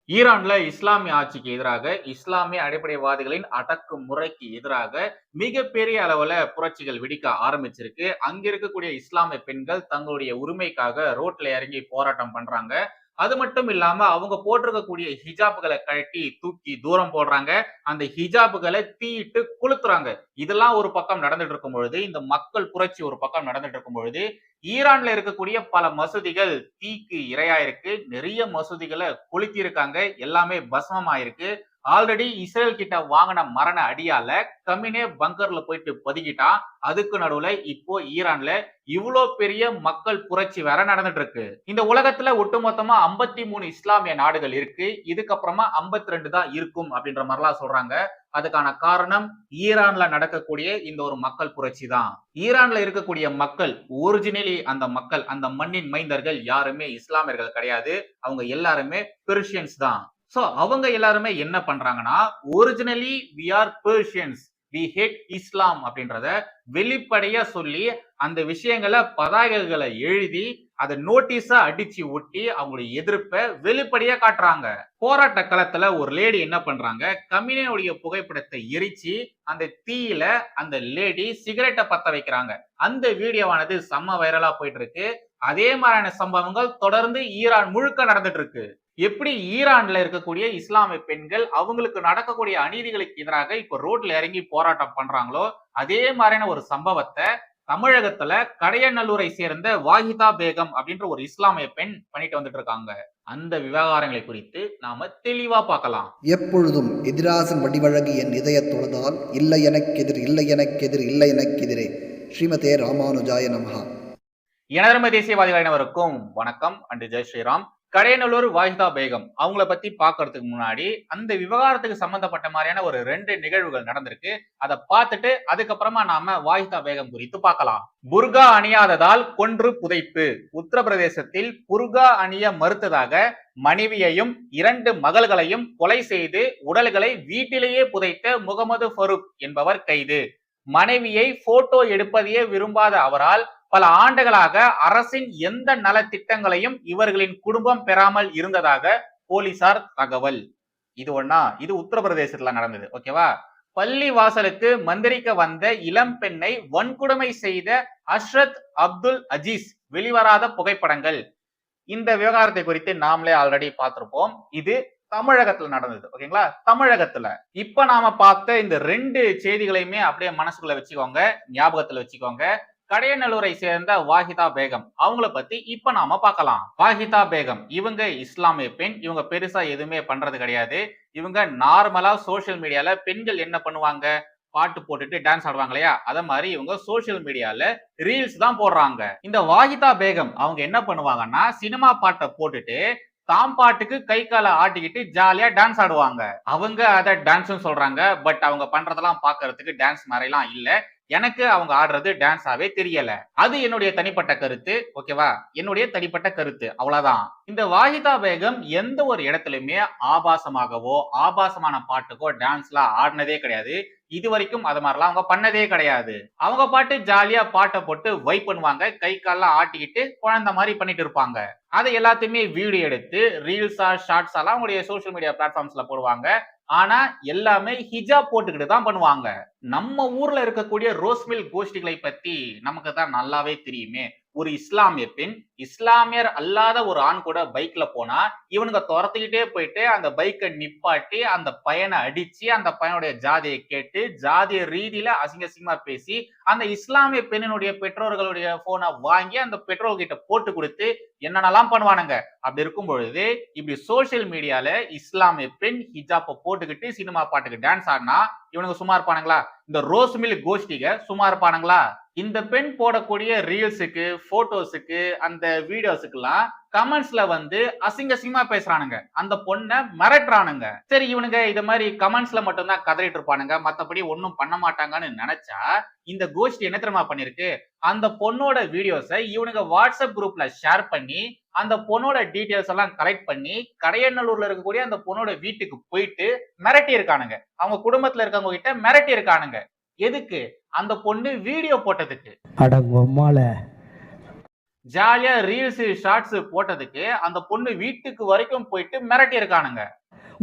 ஈரான்ல இஸ்லாமிய ஆட்சிக்கு எதிராக, இஸ்லாமிய அடிப்படைவாதிகளின் அடக்குமுறைக்கு எதிராக மிகப்பெரிய அளவுல புரட்சிகள் வெடிக்க ஆரம்பிச்சிருக்கு. அங்க இருக்கக்கூடிய இஸ்லாமிய பெண்கள் தங்களுடைய உரிமைக்காக ரோட்ல இறங்கி போராட்டம் பண்றாங்க. அது மட்டும் இல்லாம அவங்க போட்டிருக்கக்கூடிய ஹிஜாப்களை கழட்டி தூக்கி தூரம் போடுறாங்க. அந்த ஹிஜாப்களை தீயிட்டு கொளுத்துறாங்க. இதெல்லாம் ஒரு பக்கம் நடந்துட்டு இருக்கும் பொழுது, இந்த மக்கள் புரட்சி ஒரு பக்கம் நடந்துட்டு இருக்கும் பொழுது, ஈரான்ல இருக்கக்கூடிய பல மசூதிகள் தீக்கு இரையாயிருக்கு. நிறைய மசூதிகளை கொளுத்தி இருக்காங்க. எல்லாமே பஸ்மமாயிருக்கு. ஆல்ரெடி இஸ்ரேல் கிட்ட வாங்கின மரண அடியால கமினே பங்கர்ல போயிட்டு பதுக்கிட்டான். அதுக்கு நடுவுல இப்போ ஈரான்ல இவ்வளோ பெரிய மக்கள் புரட்சி வேற நடந்துட்டு இருக்கு. இந்த உலகத்துல ஒட்டுமொத்தமா 53 இஸ்லாமிய நாடுகள் இருக்கு. இதுக்கப்புறமா 52 தான் இருக்கும் அப்படின்ற மாதிரிலாம் சொல்றாங்க. அதுக்கான காரணம் ஈரான்ல நடக்கக்கூடிய இந்த ஒரு மக்கள் புரட்சி தான். ஈரான்ல இருக்கக்கூடிய மக்கள் ஒரிஜினலி அந்த மக்கள் அந்த மண்ணின் மைந்தர்கள் யாருமே இஸ்லாமியர்கள் கிடையாது. அவங்க எல்லாருமே பெர்ஷியன்ஸ் தான். சோ அவங்க எல்லாருமே என்ன பண்றாங்கன்னா, originally we are Persians, we hate Islam அப்படின்றத வெளிப்படையா சொல்லி அந்த விஷயங்களை பதாகைகளை எழுதி அதை நோட்டீஸா அடிச்சு ஒட்டி அவங்களுடைய எதிர்ப்பை வெளிப்படையா காட்டுறாங்க. போராட்ட களத்துல ஒரு லேடி என்ன பண்றாங்க, கமினனுடைய புகைப்படத்தை எரிச்சு அந்த தீயில அந்த லேடி சிகரெட்டை பத்த வைக்கிறாங்க. அந்த வீடியோவானது செம்ம வைரலா போயிட்டு இருக்கு. அதே மாதிரியான சம்பவங்கள் தொடர்ந்து ஈரான் முழுக்க நடந்துட்டு இருக்கு. எப்படி ஈரான்ல இருக்கக்கூடிய இஸ்லாமிய பெண்கள் அவங்களுக்கு நடக்கக்கூடிய அநீதிகளுக்கு எதிராக இப்ப ரோட்ல இறங்கி போராட்டம் பண்றாங்களோ, அதே மாதிரியான ஒரு சம்பவத்தை தமிழகத்துல கடையநல்லூரை சேர்ந்த வாஹிதா பேகம் அப்படின்ற ஒரு இஸ்லாமிய பெண் பண்ணிட்டு வந்துட்டு இருக்காங்க. அந்த விவகாரங்களை குறித்து நாம தெளிவா பார்க்கலாம். எப்பொழுதும் எதிராசன் வடிவழகு என் இதய தொழுதால் இல்லை எனக்கெதிர் இல்லை எனக்கெதிர் இல்லை எனக்கெதிரே. ஸ்ரீமதே ராமானுஜாய நமஹா. எனதர்ம தேசியவாதிகள் அனைவருக்கும் வணக்கம் அண்ட் ஜெய் ஸ்ரீராம். கடையநல்லூர் வாஹிதா பேகம் அவங்கள பத்தி பாக்குறதுக்கு முன்னாடி அந்த விவகாரத்துக்கு சம்பந்தப்பட்ட மாதிரியான ஒரு 2 நிகழ்வுகள் நடந்திருக்கு. அதை பார்த்துட்டு அதுக்கப்புறமா நாம வாஹிதா பேகம் குறித்து பார்க்கலாம். புர்கா அணியாததால் கொன்று புதைப்பு. உத்தரப்பிரதேசத்தில் புர்கா அணிய மறுத்ததாக மனைவியையும் 2 மகள்களையும் கொலை செய்து உடல்களை வீட்டிலேயே புதைத்த முகமது ஃபரூக் என்பவர் கைது. மனைவியை போட்டோ எடுப்பதையே விரும்பாத அவரால் பல ஆண்டுகளாக அரசின் எந்த நலத்திட்டங்களையும் இவர்களின் குடும்பம் பெறாமல் இருந்ததாக போலீசார் தகவல். இது உத்தரப்பிரதேசத்துல நடந்தது. ஓகேவா? பள்ளி வாசலுக்கு மந்திரிக்க வந்த இளம் பெண்ணை வன்கொடுமை செய்த அஷ்ரத் அப்துல் அஜீஸ் வெளிவராத புகைப்படங்கள். இந்த விவகாரத்தை குறித்து நாமளே ஆல்ரெடி பார்த்திருப்போம். இது தமிழகத்துல நடந்தது. ஓகேங்களா? தமிழகத்துல இப்ப நாம பார்த்த இந்த 2 செய்திகளையுமே அப்படியே மனசுக்குள்ள வச்சுக்கோங்க, ஞாபகத்துல வச்சுக்கோங்க. கடையநல்லூரை சேர்ந்த வாஹிதா பேகம் அவங்கள பத்தி இப்ப நாம பார்க்கலாம். வாஹிதா பேகம் இவங்க இஸ்லாமிய பெண். இவங்க பெருசா எதுவுமே பண்றது கிடையாது. இவங்க நார்மலா சோசியல் மீடியால பெண்கள் என்ன பண்ணுவாங்க, பாட்டு போட்டுட்டு டான்ஸ் ஆடுவாங்க இல்லையா, அத மாதிரி இவங்க சோசியல் மீடியால ரீல்ஸ் தான் போடுறாங்க. இந்த வாஹிதா பேகம் அவங்க என்ன பண்ணுவாங்கன்னா, சினிமா பாட்டை போட்டுட்டு தாம் பாட்டுக்கு கை காலை ஆட்டிக்கிட்டு ஜாலியா டான்ஸ் ஆடுவாங்க. அவங்க அத டான்ஸ் சொல்றாங்க. பட் அவங்க பண்றதெல்லாம் பாக்குறதுக்கு டான்ஸ் மாதிரிலாம் இல்ல. எனக்கு அவங்க ஆடுறது டான்ஸாவே தெரியல. அது என்னுடைய தனிப்பட்ட கருத்து. ஓகேவா? என்னுடைய தனிப்பட்ட கருத்து, அவ்வளவுதான். இந்த வாஹிதா பேகம் எந்த ஒரு இடத்துலயுமே ஆபாசமாகவோ ஆபாசமான பாட்டுக்கோ டான்ஸ்லாம் ஆடினதே கிடையாது. இது வரைக்கும் அது மாதிரிலாம் அவங்க பண்ணதே கிடையாது. அவங்க பாட்டு ஜாலியா பாட்டை போட்டு வைப் பண்ணுவாங்க, கை கால்லாம் ஆட்டிக்கிட்டு குழந்தை மாதிரி பண்ணிட்டு இருப்பாங்க. அதை எல்லாத்தையுமே வீடியோ எடுத்து ரீல்ஸா ஷார்ட்ஸ் எல்லாம் அவங்களுடைய சோசியல் மீடியா பிளாட்ஃபார்ம்ஸ்ல போடுவாங்க. ஆனா எல்லாமே ஹிஜாப் போட்டுக்கிட்டு தான் பண்ணுவாங்க. நம்ம ஊர்ல இருக்கக்கூடிய ரோஸ்மில் கோஷ்டிகளை பத்தி நமக்கு தான் நல்லாவே தெரியுமே. ஒரு இஸ்லாமிய பெண் இஸ்லாமியர் அல்லாத ஒரு ஆண் கூட பைக்ல போனா இவனுங்க துரத்துக்கிட்டே போயிட்டு அந்த பைக்கை நிப்பாட்டி அந்த பையனை அடிச்சு அந்த பையனுடைய ஜாதியை கேட்டு ஜாதிய ரீதியில அசிங்கமா பேசி அந்த இஸ்லாமிய பெண்ணினுடைய பெற்றோர்களுடைய போனை வாங்கி அந்த பெற்றோர் கிட்ட போட்டு கொடுத்து என்னென்னலாம் பண்ணுவானுங்க. அப்படி இருக்கும் பொழுது இப்படி சோசியல் மீடியால இஸ்லாமிய பெண் ஹிஜாப்பை போட்டுக்கிட்டு சினிமா பாட்டுக்கு டான்ஸ் ஆடினா இவனுங்க சும்மா இருப்பானுங்களா? இந்த ரோஸ்மில் கோஷ்டிக சும்மா இருப்பானுங்களா? இந்த பெண் போடக்கூடிய ரீல்ஸுக்கு போட்டோஸுக்கு அந்த வீடியோஸுக்கெல்லாம் கமெண்ட்ஸ்ல வந்து அசிங்கமா பேசுறானுங்க. அந்த பொண்ணை மிரட்டுறானுங்க. சரி, இவனுங்க இத மாதிரி கமெண்ட்ஸ்ல மட்டும் தான் கதறிட்டு இருப்பானுங்க, மத்தபடி ஒன்னும் பண்ண மாட்டாங்கன்னு நினைச்சா இந்த கோஷ்டி என்ன தெரியுமா பண்ணிருக்கு, அந்த பொண்ணோட வீடியோஸை இவனுங்க வாட்ஸ்அப் குரூப்ல ஷேர் பண்ணி அந்த பொண்ணோட டீடைல்ஸ் எல்லாம் கலெக்ட் பண்ணி கடையநல்லூர்ல இருக்கக்கூடிய அந்த பொண்ணோட வீட்டுக்கு போயிட்டு மிரட்டி இருக்கானுங்க. அவங்க குடும்பத்துல இருக்கவங்க கிட்ட மிரட்டி இருக்கானுங்க. எதுக்கு? அந்த பொண்ணு வீடியோ போட்டதுக்கு. ஜாலியா ரீல்ஸ் ஷார்ட்ஸ் போட்டதுக்கு அந்த பொண்ணு வீட்டுக்கு வரைக்கும் போயிட்டு மிரட்டி இருக்கானுங்க.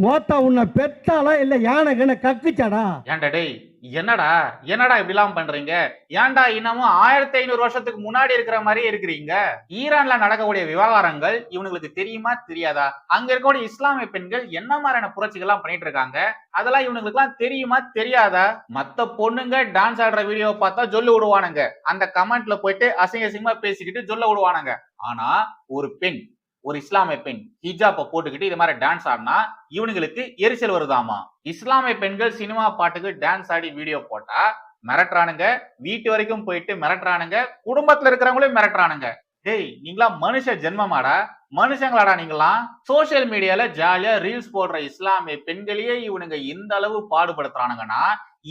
மோத்தா உன்னை பெத்தாளா இல்ல யானை கண்ண கக்குச்சாடா? ஏன்டா டேய், என்னடா என்னடா இப்படிலாம் பண்றீங்க? ஏன்டா இன்னமும் 1500 வருஷத்துக்கு முன்னாடி இருக்கிற மாதிரியே இருக்கிறீங்க? ஈரான்ல நடக்கக்கூடிய விவகாரங்கள் இவனுங்களுக்கு தெரியுமா தெரியாதா? அங்க இருக்கக்கூடிய இஸ்லாமிய பெண்கள் என்ன மாதிரியான புரட்சிகள் எல்லாம் பண்ணிட்டு இருக்காங்க, அதெல்லாம் இவனுங்களுக்கு எல்லாம் தெரியுமா தெரியாதா? மத்த பொண்ணுங்க டான்ஸ் ஆடுற வீடியோ பார்த்தா சொல்லு விடுவானுங்க, அந்த கமெண்ட்ல போயிட்டு அசிங்க அசிங்கமா பேசிக்கிட்டு சொல்ல விடுவானுங்க. ஆனா ஒரு பெண், ஒரு இஸ்லாமிய பெண் ஹிஜாப்பை போட்டுக்கிட்டு இது மாதிரி டான்ஸ் ஆடினா இவனுங்களுக்கு எரிச்சல் வருதாமா. இஸ்லாமிய பெண்கள் சினிமா பாட்டுக்கு டான்ஸ் ஆடி வீடியோ போட்டா மிரட்டுறானுங்க, வீட்டு வரைக்கும் போயிட்டு மிரட்டுறானுங்க, குடும்பத்துல இருக்கிறவங்களையும் மிரட்டுறானுங்க. டேய், நீங்களா மனுஷ ஜென்மமாடா? மனுஷங்களாடா நீங்களாம்? சோசியல் மீடியால ஜாலியா ரீல்ஸ் போடுற இஸ்லாமிய பெண்களையே இவனுங்க இந்த அளவு பாடுபடுத்துறானுங்கன்னா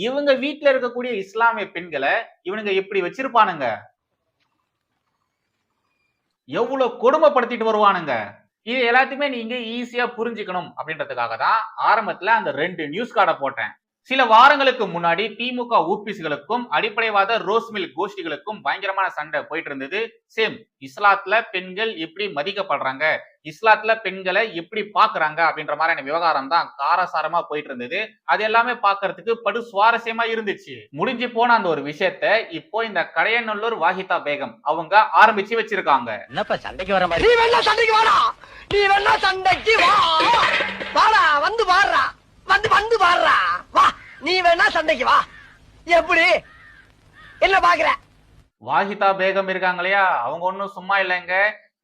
இவங்க வீட்டுல இருக்கக்கூடிய இஸ்லாமிய பெண்களை இவனுங்க எப்படி வச்சிருப்பானுங்க? எவ்வளவு கொடுமைப்படுத்திட்டு வருவானுங்க. இது எல்லாத்தையுமே நீங்க ஈஸியா புரிஞ்சுக்கணும் அப்படின்றதுக்காக தான் ஆரம்பத்துல அந்த 2 நியூஸ் கார்டை போட்டேன். சில வாரங்களுக்கு முன்னாடி திமுக ஊபிஸ்களுக்கும் அடிப்படைவாத ரோஸ்மில் கோஷ்டிகளுக்கும் பயங்கரமான சண்டை போயிட்டு இருந்தது. சேம் இஸ்லாத்துல பெண்கள் எப்படி மதிக்கப்படுறாங்க, இஸ்லாத்துல பெண்களை எப்படி பாக்குறாங்க அப்படின்ற மாதிரியான விவகாரம் தான் காரசாரமா போயிட்டு இருந்தது. அது எல்லாமே பாக்குறதுக்கு படு சுவாரஸ்யமா இருந்துச்சு. முடிஞ்சு போன அந்த ஒரு விஷயத்த இப்போ இந்த கடையநல்லூர் வாஹிதா பேகம் அவங்க ஆரம்பிச்சு வச்சிருக்காங்க. என்னப்பா சண்டைக்கு வர மாதிரி? நீ வேணா சண்டைக்கு வாடா, நீ வேணா சண்டைக்கு வா, வாடா வந்து பாடுறா, வந்து பாடுறா, வா நீ வேணா சண்டைக்கு வா. எப்படி என்ன பாக்குற? வாஹிதா பேகம் இருக்காங்க இல்லையா, அவங்க ஒன்னும் சும்மா இல்லைங்க.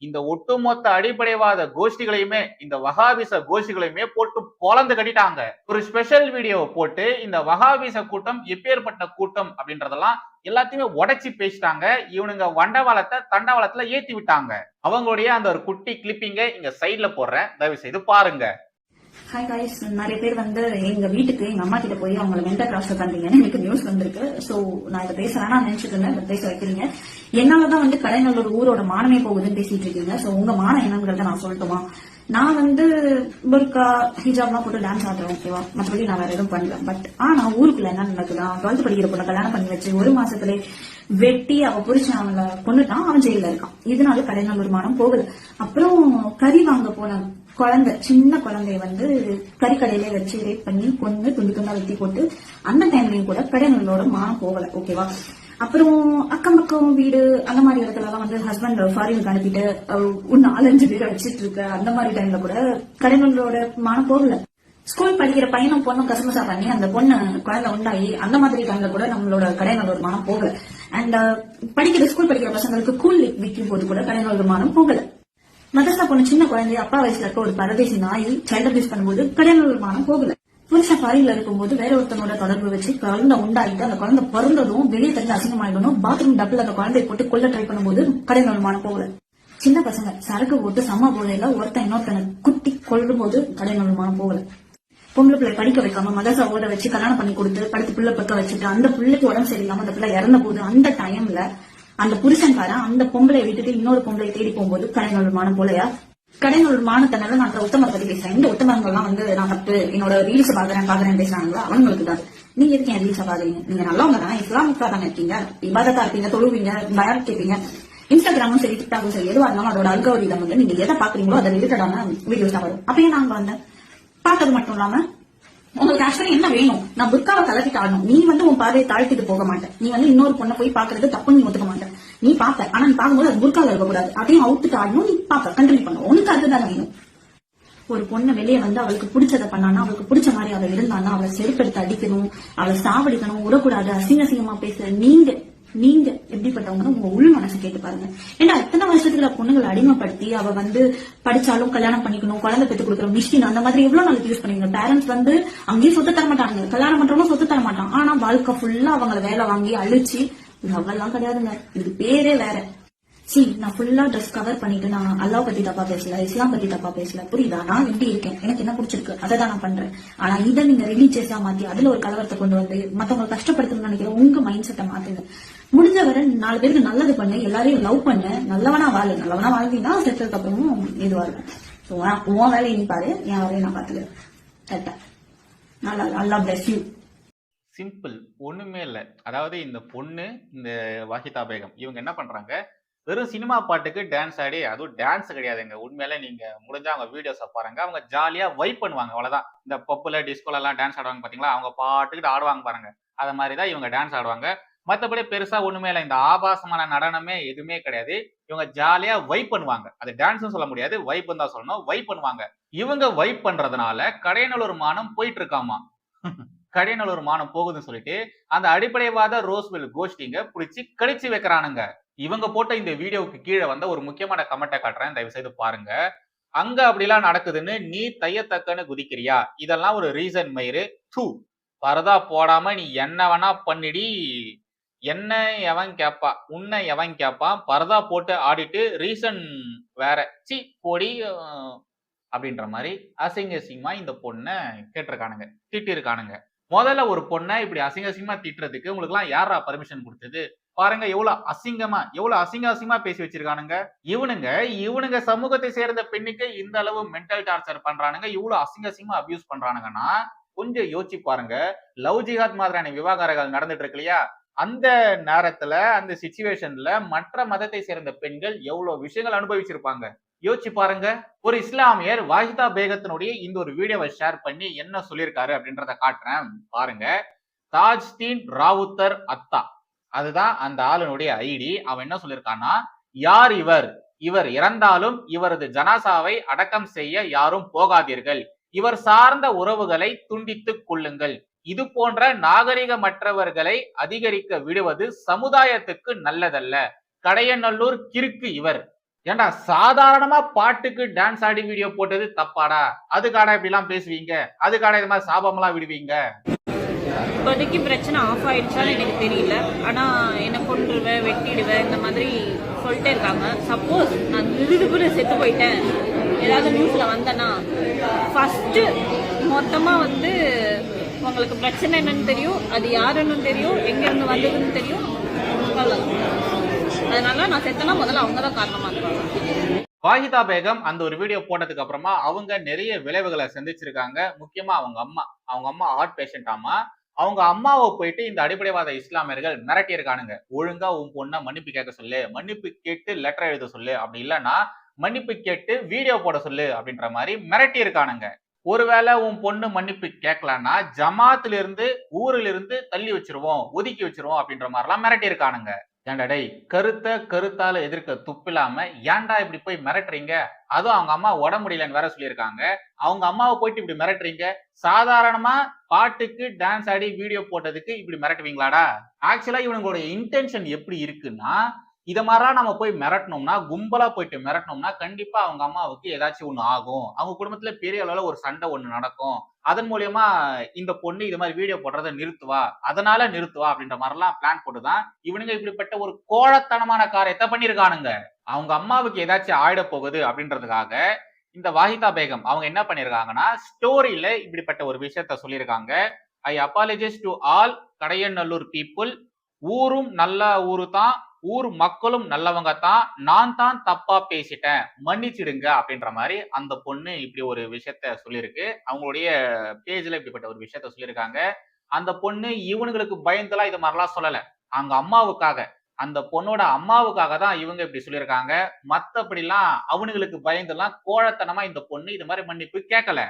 இந்த ஒட்டுமொத்த அடிப்படைவாத கோஷ்டிகளையுமே, இந்த வஹாபிச கோஷ்டிகளையுமே போட்டு பொளந்து கட்டிட்டாங்க. ஒரு ஸ்பெஷல் வீடியோ போட்டு இந்த வஹாபிச கூட்டம் எப்பேற்பட்ட கூட்டம் அப்படின்றதெல்லாம் எல்லாத்தையுமே உடைச்சு பேசிட்டாங்க. இவனுங்க வண்டவாளத்தை தண்டவாளத்துல ஏத்தி விட்டாங்க. அவங்களுடைய அந்த ஒரு குட்டி கிளிப்பிங்க இங்க சைட்ல போடுறேன், தயவு செய்து பாருங்க. ஹாய் காய்ஸ், நிறைய பேர் வந்து எங்க வீட்டுக்கு எங்க அம்மா கிட்ட போய் அவங்களை மென்டல் டார்ச்சர் பண்றீங்கன்னு எனக்கு நியூஸ் வந்திருக்கு. சோ நான் இதை பேசுறேன்னா நினைச்சிட்டு இருந்தேன், பேச வைக்கிறீங்க. என்னாலதான் வந்து கடைநல்லூர் ஊரோட மானமே போகுதுன்னு பேசிட்டு இருக்கீங்க. சோ உங்க மானம் என்னங்கிறத நான் சொல்லட்டுமா? நான் வந்து புர்கா ஹிஜாப்லாம் போட்டு டான்ஸ் ஆடுறேன், ஓகேவா? மற்றபடி நான் வேற எதுவும் பண்ணல. பட் ஆனா ஊருக்குள்ள என்ன நடக்குதா, 12th படிக்கிற பொண்ணை கல்யாணம் பண்ணி வச்சு 1 மாசத்துல வெட்டி அவ புரிச்சு அவங்கள கொண்டுட்டான், அவன் ஜெயில இருக்கான். இதனால கடைநல்லூர் மானம் போகுது. அப்புறம் கறி வாங்க போன குழந்தை, சின்ன குழந்தைய வந்து கறிக்கடையிலே வச்சு ரேப் பண்ணி கொண்டு துண்டு துண்டா வெட்டி போட்டு அந்த டைம்லயும் கூட கடைநல்லூரோட மானம் போகல, ஓகேவா? அப்புறம் அக்கம் பக்கம் வீடு அந்த மாதிரி இடத்துல எல்லாம் வந்து ஹஸ்பண்ட் ஃபாரினுக்கு அனுப்பிட்டு 4-5 பேரை வச்சிட்டு இருக்க அந்த மாதிரி டைம்ல கூட கடைநல்லூரோட மானம் போகல. ஸ்கூல் படிக்கிற பையனும் பொண்ணும் கசமசா பண்ணி அந்த பொண்ணு குழந்தை உண்டாகி அந்த மாதிரி டைம்ல கூட நம்மளோட கடைநல்லூர் மானம் போகல. அண்ட் ஸ்கூல் படிக்கிற பசங்களுக்கு கூல் விற்கும் போது கூட கடைநல்லூர் மானம் போகல. மதரசா பொண்ணு சின்ன குழந்தை அப்பா வயசுல இருக்க ஒரு பரதேசி நாய் சைல்ட் அபியூஸ் பண்ணும்போது கடைநல்லூர் மானம் போகல. புருஷன் ஃபாரின்ல இருக்கும்போது வேற ஒருத்தனோட தொடர்பு வச்சு குழந்தை உண்டாயிட்டு அந்த குழந்தை பிறந்ததும் வெளியே தெரிஞ்சு அசிங்கமாயிடணும், பாத்ரூம் டப்புல அந்த குழந்தைய போட்டு கொல்ல ட்ரை பண்ணும்போது கடைநல்லூர் மானம் போகல. சின்ன பசங்க சரக்கு போட்டு சம போதையில ஒருத்தன் இன்னொருத்தனை குத்தி கொல்லும் போது கடைநல்லூர் மானம் போகல. பொம்பளை பிள்ளை படிக்க வைக்காம மதரசா ஓட வச்சு கல்யாணம் பண்ணி கொடுத்து படுத்து பிள்ளை பக்க வச்சுட்டு அந்த பிள்ளைக்கு உடம்பு சரியில்லாம அந்த பிள்ளை இறந்த போது அந்த டைம்ல அந்த புருஷன்காரன் அந்த பொம்பளை விட்டுட்டு இன்னொரு பொம்பளை தேடி போகும்போது கடைநல்லூர் மானம் போலையா? கடைநல்லூர் மானத்தினால நான் உத்தமர் பத்தி பேசுறேன். இந்த உத்தமர்கள்லாம் வந்து நான் தப்பு என்னோட ரீல்ஸ் பாக்குறேன் பேசுறாங்களா, அவங்களுக்கு தான். நீங்க எதுக்கு என் ரீல்ஸ் பாக்குறீங்க? நீங்க நல்லவங்க தானே, இஸ்லாமிக்கா தானே இருக்கீங்க, இபாதத்தா இருப்பீங்க, தொழுவீங்க, பயம் கேட்பீங்க. இன்ஸ்டாகிராமும் சரி டிக்டாக்கும் சரி எதுவா இருந்தாலும் அதோட அல்காரிதம் வந்து நீங்க எதை பாக்குறீங்களோ அதை ரிலேட்டடான வீடியோஸ் தான் வரும். அப்பயே நாங்க வந்து பார்த்தது மட்டும் இல்லாம உங்களுக்கு ஆக்சுவலி என்ன வேணும்? நான் புர்காவை கலத்திட்டு ஆடணும், நீ வந்து உன் பார்வையை தாழ்த்திட்டு போக மாட்டேன், நீ வந்து இன்னொரு பொண்ணை போய் பாக்குறது தப்புன்னு நீ ஒத்துக்க மாட்டேன், நீ பாப்ப. ஆனா நீ பாக்கும்போது அது புர்கால இருக்கக்கூடாது, அதையும் அவுத்துட்டு ஆடணும், நீ பாப்ப கண்டினியூ பண்ணுவோம். உனக்கு அதுதான் வேணும். ஒரு பொண்ணை வெளியே வந்து அவளுக்கு பிடிச்சதை பண்ணானா, அவளுக்கு பிடிச்ச மாதிரி அவள் இருந்தானா அவளை செருப்பெடுத்து அடிக்கணும், அவளை சாவடிக்கணும், விடக்கூடாது, அசிங்கமா பேச. நீங்க எப்படிப்பட்டவங்க உங்க உள் மனசை கேட்டு பாருங்க. ஏன்னா எத்தனை வருஷத்துல பொண்ணுங்களை அடிமைப்படுத்தி அவ வந்து படிச்சாலும் கல்யாணம் பண்ணிக்கணும், குழந்தை பெற்று கொடுக்குற மிஷின் அந்த மாதிரி எவ்வளவு நாளைக்கு யூஸ் பண்ணுவீங்க? பேரண்ட்ஸ் வந்து அங்கேயும் சொத்து தர மாட்டாங்க, கல்யாணம் பண்றவங்க சொத்து தர மாட்டான். ஆனா வாழ்க்கை ஃபுல்லா அவங்களை வேலை வாங்கி அழிச்சு லவ்வெல்லாம் கிடையாதுங்க, இதுக்கு பேரே வேற. நான் ஃபுல்லா ட்ரெஸ் கவர் பண்ணிட்டு நான் அல்லாஹ் பத்தி தப்பா பேசல, இஸ்லாம் பத்தி தப்பா பேசல, புரியுதா? நான் எப்படி இருக்கேன், எனக்கு என்ன பிடிச்சிருக்கு அதை தான் நான் பண்றேன். ஆனா இதை நீங்க ரிலீஜியஸா மாத்தி அதுல ஒரு கலவரத்தை கொண்டு வந்து மத்தவங்களை கஷ்டப்படுத்தணும்னு நினைக்கிற உங்க மைண்ட் செட்டை மாத்துங்க. முடிஞ்ச வரை 4 பேருக்கு நல்லது பண்ணு, எல்லாரையும் லவ் பண்ணு, நல்லவனா வாழ்ந்தீங்கன்னா செட்டதுக்கு அப்புறமும் இதுவா இருக்கும். உன் வேலையை நீ பாரு, என் வேலையை நான் பாத்துக்கிறேன். கரெக்டா? நல்லா அல்லா பிளஸ் யூ. சிம்பிள், ஒண்ணுமே இல்ல. அதாவது இந்த பொண்ணு, இந்த வாஹிதா பேகம் இவங்க என்ன பண்றாங்க, வெறும் சினிமா பாட்டுக்கு டான்ஸ் ஆடி, அதுவும் டான்ஸ் கிடையாதுங்க. உண்மையிலே நீங்க முடிஞ்சா அவங்க வீடியோஸ பாருங்க. அவங்க ஜாலியா வைப் பண்ணுவாங்க அவ்வளவுதான். இந்த பப்ல, டிஸ்கோலலாம் டான்ஸ் ஆடுவாங்க பாத்தீங்களா? அவங்க பாட்டுக்கிட்டு ஆடுவாங்க பாருங்க. அத மாதிரி தான் இவங்க டான்ஸ் ஆடுவாங்க. மத்தபடி பெருசா ஒண்ணுமே இல்ல. இந்த ஆபாசமான நடனமே எதுவுமே கிடையாது. இவங்க ஜாலியா வைப் பண்ணுவாங்க. அது டான்ஸ்னு சொல்ல முடியாது. வைப்னு தான் சொல்லணும். வைப் பண்ணுவாங்க. இவங்க வைப் பண்றதுனால கடையநல்லூர் மானம் போயிட்டு இருக்காமா. கடையநல்லூர் மானம் போகுதுன்னு சொல்லிட்டு அந்த அடிப்படைவாத ரோஸ்வெல் கோஷ்டிங்க புடிச்சு கழிச்சு வைக்கிறானுங்க. இவங்க போட்ட இந்த வீடியோவுக்கு கீழே வந்த ஒரு முக்கியமான கமெண்ட்டை காட்டுறேன். தயவு செய்து பாருங்க. அங்க அப்படிலாம் நடக்குதுன்னு நீ தையத்தக்கன்னு குதிக்கிறியா? இதெல்லாம் ஒரு ரீசன் மயிறு. தூ பரதா போடாம நீ என்ன வேணா பண்ணிடி. என்ன எவன் கேப்பா? உன்னை எவன் கேப்பான்? பரதா போட்டு ஆடிட்டு ரீசன் வேற. சி போடி அப்படின்ற மாதிரி அசிங்க அசிங்கமா இந்த பொண்ணை கேட்டிருக்கானுங்க, திட்டிருக்கானுங்க. முதல்ல ஒரு பொண்ணை இப்படி அசிங்க அசிங்கமா திட்டுறதுக்கு உங்களுக்கு எல்லாம் யாரா பர்மிஷன் கொடுத்தது? பாருங்க எவ்வளவு அசிங்கமா பேசி வச்சிருக்கானுங்க. இவனுங்க சமூகத்தை சேர்ந்த பெண்ணுக்கு இந்த அளவு மென்டல் டார்ச்சர் பண்றானுங்க. இவ்வளவு அசிங்கமா அபியூஸ் பண்றானுங்கன்னா கொஞ்சம் யோசிச்சு பாருங்க. லவ் ஜிஹாத் மாதிரியான விவகாரங்கள் நடந்துட்டு இருக்கு இல்லையா? அந்த நேரத்துல, அந்த சிச்சுவேஷன்ல மற்ற மதத்தை சேர்ந்த பெண்கள் எவ்வளவு விஷயங்கள் அனுபவிச்சிருப்பாங்க யோசிச்சு பாருங்க. ஒரு இஸ்லாமியர் வாஹிதா பேகத்தினுடைய இந்த ஒரு வீடியோவை ஷேர் பண்ணி என்ன சொல்லியிருக்காரு அப்படின்றத காட்டுறேன் பாருங்க. தாஜ்தீன் ராவுத்தர் அத்தா, அதுதான் அந்த ஆளுனுடைய ஐடி. அவன் என்ன சொல்லியிருக்கான்னா, யார் இவர் இறந்தாலும் இவரது ஜனாசாவை அடக்கம் செய்ய யாரும் போகாதீர்கள். இவர் சார்ந்த உறவுகளை துண்டித்துக் கொள்ளுங்கள். இது போன்ற நாகரிகமற்றவர்களை அதிகரிக்க விடுவது சமுதாயத்துக்கு நல்லதல்ல. கடையநல்லூர் கிறுக்கு இவர். ஏண்டா சாதாரணமா பாட்டுக்கு டான்ஸ் ஆடி வீடியோ போட்டது தப்பாடா? அதுக்காடா இப்படி எல்லாம் பேசுவீங்க? அதுக்காடா இது மாதிரி சாபம் எல்லாம் விடுவீங்க? இப்போதைக்கு பிரச்சனை ஆஃப் ஆயிடுச்சான்னு எனக்கு தெரியல. ஆனா என்ன கொன்றுவேன், வெட்டிடுவேன், இந்த மாதிரி சொல்லிட்டே இருக்காங்க. சப்போஸ் நான் திடுதுப்புன்னு செத்து போயிட்டேன், ஏதாவது நியூஸ்ல வந்தேன்னா ஃபர்ஸ்ட் மொத்தமா உங்களுக்கு பிரச்சனை என்னன்னு தெரியும், அது யாருன்னு தெரியும், எங்க இருந்து வந்ததுன்னு தெரியும். அதனால நான் செத்தனா முதல்ல அவங்கதான் காரணமா இருப்பாங்க. வாஹிதா பேகம் அந்த ஒரு வீடியோ போட்டதுக்கு அப்புறமா அவங்க நிறைய விளைவுகளை சந்திச்சிருக்காங்க. முக்கியமா அவங்க அம்மா ஹார்ட் பேஷண்ட் ஆமா. அவங்க அம்மாவை போயிட்டு இந்த அடிப்படைவாத இஸ்லாமியர்கள் மிரட்டி இருக்கானுங்க. ஒழுங்கா உன் பொண்ணை மன்னிப்பு கேட்க சொல்லு, மன்னிப்பு கேட்டு லெட்டர் எழுத சொல்லு, அப்படி இல்லைன்னா மன்னிப்பு கேட்டு வீடியோ போட சொல்லு அப்படின்ற மாதிரி மிரட்டி இருக்கானுங்க. ஒருவேளை உன் பொண்ணு மன்னிப்பு கேட்கலன்னா ஜமாத்துல இருந்து ஊரில் இருந்து தள்ளி வச்சிருவோம், ஒதுக்கி வச்சிருவோம் அப்படின்ற மாதிரிலாம் மிரட்டி இருக்கானுங்க. ஏன்டா டேய், கருத்தால எதிர்க்க துப்பில்லாம ஏன்டா இப்படி போய் மிரட்டுறீங்க? அதுவும் அவங்க அம்மா உடம்பு முடியலன்னு வேற சொல்லியிருக்காங்க. அவங்க அம்மாவை போயிட்டு இப்படி மிரட்டுறீங்க? சாதாரணமா பாட்டுக்கு டான்ஸ் ஆடி வீடியோ போட்டதுக்கு இப்படி மிரட்டுவீங்களாடா? ஆக்சுவலா இவங்களோட இன்டென்ஷன் எப்படி இருக்குன்னா, இத மாதிரிலாம் நம்ம போய் மிரட்டணும்னா, கும்பலா போயிட்டு மிரட்டணும்னா கண்டிப்பா அவங்க அம்மாவுக்கு ஏதாச்சும் ஒண்ணு ஆகும். அவங்க குடும்பத்துல பெரிய அளவுல ஒரு சண்டை ஒண்ணு நடக்கும். அதன் மூலியமா இந்த பொண்ணு இது மாதிரி வீடியோ போடுறதை நிறுத்துவா, அதனால நிறுத்துவா அப்படின்ற மாதிரிலாம் பிளான் போட்டுதான் இவனுங்க இப்படிப்பட்ட ஒரு கோழத்தனமான காரியத்தை பண்ணிருக்கானுங்க. அவங்க அம்மாவுக்கு ஏதாச்சும் ஆயிட போகுது அப்படின்றதுக்காக இந்த வாஹிதா பேகம் அவங்க என்ன பண்ணிருக்காங்கன்னா, ஸ்டோரியில இப்படிப்பட்ட ஒரு விஷயத்த சொல்லியிருக்காங்க. I apologise to all Kadayanallur people. ஊரும் நல்ல ஊரு தான், ஊர் மக்களும் நல்லவங்க தான், நான் தான் தப்பா பேசிட்டேன், மன்னிச்சிடுங்க அப்படின்ற மாதிரி அந்த பொண்ணு இப்படி ஒரு விஷயத்த சொல்லியிருக்கு. அவங்களுடைய பேஜ்ல இப்படிப்பட்ட ஒரு விஷயத்த சொல்லியிருக்காங்க. அந்த பொண்ணு இவனுங்களுக்கு பயந்துலாம் இது மாதிரிலாம் சொல்லல. அவங்க அம்மாவுக்காக, அந்த பொண்ணோட அம்மாவுக்காக தான் இவங்க இப்படி சொல்லியிருக்காங்க. மத்தபடிலாம் அவனுங்களுக்கு பயந்துலாம் கோழத்தனமா இந்த பொண்ணு இது மாதிரி மன்னிப்பு கேட்கல.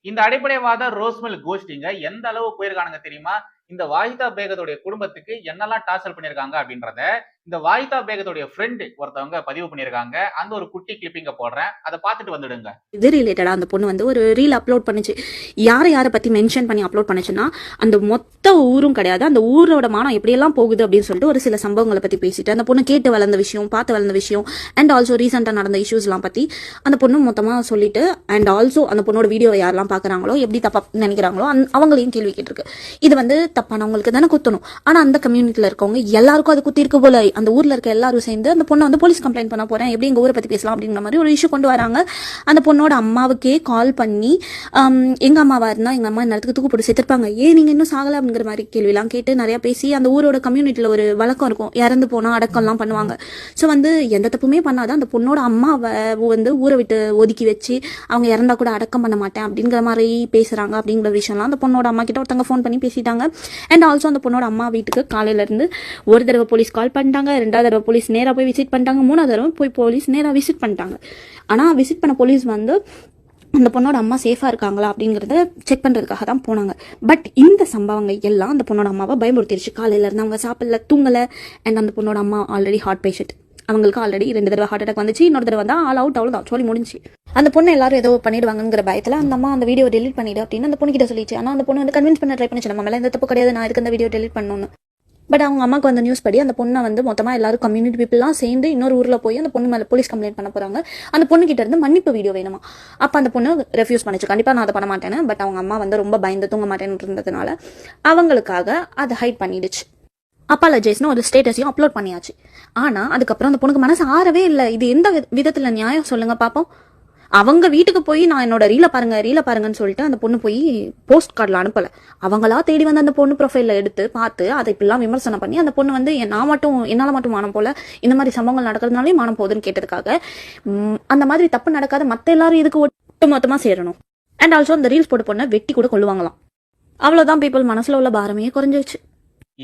இந்த அடிப்படைவாத ரோஸ்மெல் கோஷ்டிங்க எந்த அளவு போயிருக்கானுங்க தெரியுமா? இந்த வாஹிதா பேகத்துடைய குடும்பத்துக்கு என்னெல்லாம் டார்ச்சர் பண்ணிருக்காங்க அப்படின்றத இந்த வாஹிதா பேகத்துடைய ஃப்ரெண்ட் ஒருத்தவங்க பதிவு பண்ணிருக்காங்க. அந்த ஒரு குட்டி கிளிப்பிங்க போடுறேன், அதை பார்த்துட்டு வந்துடுங்க. இது ரிலேட்டடா அந்த பொண்ணு ஒரு ரீல் அப்லோட் பண்ணுச்சு. யாரை பத்தி மென்ஷன் பண்ணி அப்லோட் பண்ணுச்சுன்னா, அந்த மொத்த ஊரும் கிடையாது, அந்த ஊரோட மானம் எப்படியெல்லாம் போகுது அப்படின்னு சொல்லிட்டு ஒரு சில சம்பவங்களை பத்தி பேசிட்டு அந்த பொண்ணு கேட்டு வளர்ந்த விஷயம், பார்த்து வளர்ந்த விஷயம், அண்ட் ஆல்சோ ரீசெண்டா நடந்த இஷ்யூஸ் எல்லாம் பத்தி அந்த பொண்ணு மொத்தமா சொல்லிட்டு, அண்ட் ஆல்சோ அந்த பொண்ணோட வீடியோவை யாரெல்லாம் பாக்குறாங்களோ, எப்படி தப்பா நினைக்கிறாங்களோ அவங்களையும் கேள்வி கேட்டிருக்கு. இது தப்பானவங்களுக்கு தானே குத்தணும். ஆனா அந்த கம்யூனிட்டியில இருக்கவங்க எல்லாருக்கும் அது குத்தி இருக்கு போல. அந்த ஊர்ல இருக்க எல்லாரும் சேர்ந்து அந்த பொண்ணை போலீஸ் கம்ப்ளைண்ட் பண்ண போறேன், எப்படி எங்க ஊரை பத்தி பேசலாம் அப்படிங்கிற மாதிரி ஒரு இஷ்யூ கொண்டு வராங்க. அந்த பொண்ணோட அம்மாவுக்கே கால் பண்ணி, எங்க அம்மாவா இருந்தா எங்க அம்மா நேரத்துக்கு தூக்கு போட்டு செத்துருப்பாங்க, ஏன் நீங்க இன்னும் சாகல அப்படிங்கிற மாதிரி கேள்வி எல்லாம் கேட்டு நிறைய பேசி, அந்த ஊரோட கம்யூனிட்டியில ஒரு வழக்கம் இருக்கும், இறந்து போனா அடக்கம் எல்லாம் பண்ணுவாங்க. சோ எந்த தப்புமே பண்ணாத அந்த பொண்ணோட அம்மாவை ஊரை விட்டு ஒதுக்கி வச்சு அவங்க இறந்தா கூட அடக்கம் பண்ண மாட்டேன் அப்படிங்கிற மாதிரி பேசுறாங்க. அப்படிங்கிற விஷயம்லாம் அந்த பொண்ணோட அம்மா கிட்ட ஒருத்தவங்க ஃபோன் பண்ணி பேசிட்டாங்க. அண்ட் ஆல்சோ அந்த பொண்ணோட அம்மா வீட்டுக்கு காலையிலேருந்து ஒரு தடவை போலீஸ் கால் பண்ணிட்டாங்க, 2வது தடவை போலீஸ் நேராக போய் விசிட் பண்ணிட்டாங்க, 3வது தடவை போய் போலீஸ் நேராக விசிட் பண்ணிட்டாங்க. ஆனால் விசிட் பண்ண போலீஸ் வந்து அந்த பொண்ணோட அம்மா சேஃபாக இருக்காங்களா அப்படிங்கிறத செக் பண்ணுறதுக்காக தான் போனாங்க. பட் இந்த சம்பவங்கள் எல்லாம் அந்த பொண்ணோட அம்மாவை பயமுறுத்திடுச்சு. காலையிலேருந்து அவங்க சாப்பிடல, தூங்கலை. அண்ட் அந்த பொண்ணோட அம்மா ஆல்ரெடி ஹார்ட் பேஷண்ட். அவங்களுக்கு ஆல்ரெடி 2 தடவை ஹார்ட் அட்டாக் வந்துச்சு, இன்னொரு தடவை வந்தால் ஆல் அவுட், அவ்வளோதான், சொல்லி முடிஞ்சு. அந்த பொண்ணு எல்லாரும் ஏதோ பண்ணிடுவாங்கிற பயத்தில் அந்த அம்மா அந்த வீடியோ டெலிட் பண்ணிடு அப்படின்னு அந்த பொண்ணு கிட்ட சொல்லிச்சு. ஆனால் அந்த பொண்ணு வந்து கன்வின்ஸ் பண்ண ட்ரை பண்ணிச்சு, நம்ம மேலே எந்த தப்பு கிடையாது, நான் இதுக்கு அந்த வீடியோ டெலிட் பண்ணணும்னு. பட் அவங்க அம்மாவுக்கு வந்த நியூஸ் படி அந்த பொண்ணை வந்து மொத்தமாக எல்லாரும் கம்யூனிட்டி பீப்புளெலாம் சேர்ந்து இன்னொரு ஊரில் போய் அந்த பொண்ணு மேலே போலீஸ் கம்ப்ளைண்ட் பண்ண போகிறாங்க. அந்த பொண்ணு கிட்ட இருந்து மன்னிப்பு வீடியோ வேணுமா. அப்போ அந்த பொண்ணு ரெஃப்யூஸ் பண்ணிச்சு, கண்டிப்பாக நான் அதை பண்ண மாட்டேன்னு. பட் அவங்க அம்மா வந்து ரொம்ப பயந்து தூங்க மாட்டேன்னு இருந்ததுனால அவங்களுக்காக அதை ஹைட் பண்ணிடுச்சு. அப்பாலஜைஸ்னு ஒரு ஸ்டேட்டஸையும் அப்லோட் பண்ணியாச்சு. ஆனால் அதுக்கப்புறம் அந்த பொண்ணுக்கு மனசு ஆறவே இல்லை. இது எந்த விதத்தில் நியாயம் சொல்லுங்க பார்ப்போம். அவங்க வீட்டுக்கு போய் நான் என்னோட ரீலை பாருங்கன்னு சொல்லிட்டு அந்த பொண்ணு போய் போஸ்ட் கார்டில் அனுப்பலை. அவங்களா தேடி வந்து அந்த பொண்ணு ப்ரொஃபைலில் எடுத்து பார்த்து அதை இப்படிலாம் விமர்சனம் பண்ணி அந்த பொண்ணு வந்து என்னால் மட்டும் மானம் போல, இந்த மாதிரி சம்பவங்கள் நடக்கிறதுனாலே மானம் போகுதுன்னு கேட்டதுக்காக அந்த மாதிரி தப்பு நடக்காத மற்ற எல்லாரும் இதுக்கு ஒட்டு மொத்தமாக சேரணும். அண்ட் ஆல்சோ அந்த ரீல்ஸ் போட்டு பொண்ணை வெட்டி கூட கொள்ளுவாங்களாம். அவ்வளோதான் பீப்புள் மனசில் உள்ள பாரமே குறைஞ்சிருச்சு.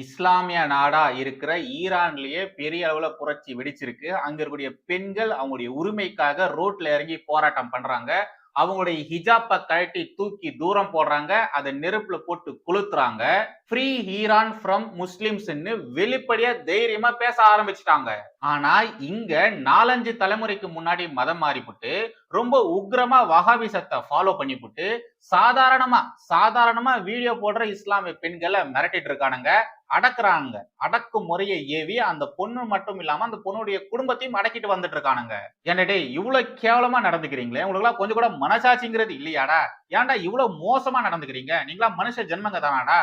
இஸ்லாமிய நாடா இருக்கிற ஈரான்லயே பெரிய அளவுல புரட்சி வெடிச்சிருக்கு. அங்க இருக்கக்கூடிய பெண்கள் அவங்களுடைய உரிமைக்காக ரோட்ல இறங்கி போராட்டம் பண்றாங்க. அவங்களுடைய ஹிஜாப்பை கழட்டி தூக்கி தூரம் போடுறாங்க, அதை நெருப்புல போட்டு கொளுத்துறாங்க. ஃப்ரீ ஈரான் ஃப்ரம் முஸ்லிம்ஸ்ன்னு வெளிப்படையா தைரியமா பேச ஆரம்பிச்சுட்டாங்க. ஆனா இங்க 4-5 தலைமுறைக்கு முன்னாடி மதம் மாறிப்புட்டு ரொம்ப உக்ரமா வஹாபிசத்தை ஃபாலோ பண்ணிவிட்டு சாதாரணமா வீடியோ போடுற இஸ்லாமிய பெண்களை மிரட்டிட்டு இருக்கானுங்க, அடக்குறாங்க. அடக்கு முறையை ஏவி அந்த பொண்ணு மட்டும் இல்லாம அந்த பொண்ணுடைய குடும்பத்தையும் அடக்கிட்டு வந்துட்டு இருக்கானுங்க. என்னடே இவ்வளவு கேவலமா நடந்துக்கிறீங்களே, உங்களுக்கு எல்லாம் கொஞ்சம் கூட மனசாட்சிங்கிறது இல்லையாடா? ஏன்டா இவ்வளவு மோசமா நடந்துக்கிறீங்க? நீங்களா மனுஷ ஜென்மங்க தானாடா?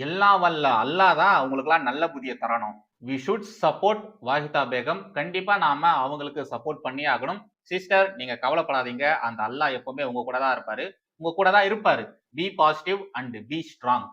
எல்லாம் வல்ல அல்லாஹ் தான் உங்களுக்கு எல்லாம் நல்ல புத்தியை தரணும். We should support Wahida Begum. கண்டிப்பா நாம அவங்களுக்கு சப்போர்ட் பண்ணி ஆகணும். சிஸ்டர், நீங்க கவலைப்படாதீங்க, அந்த அல்லாஹ் எப்பவுமே உங்க கூட தான் இருப்பாரு. Be positive and be strong.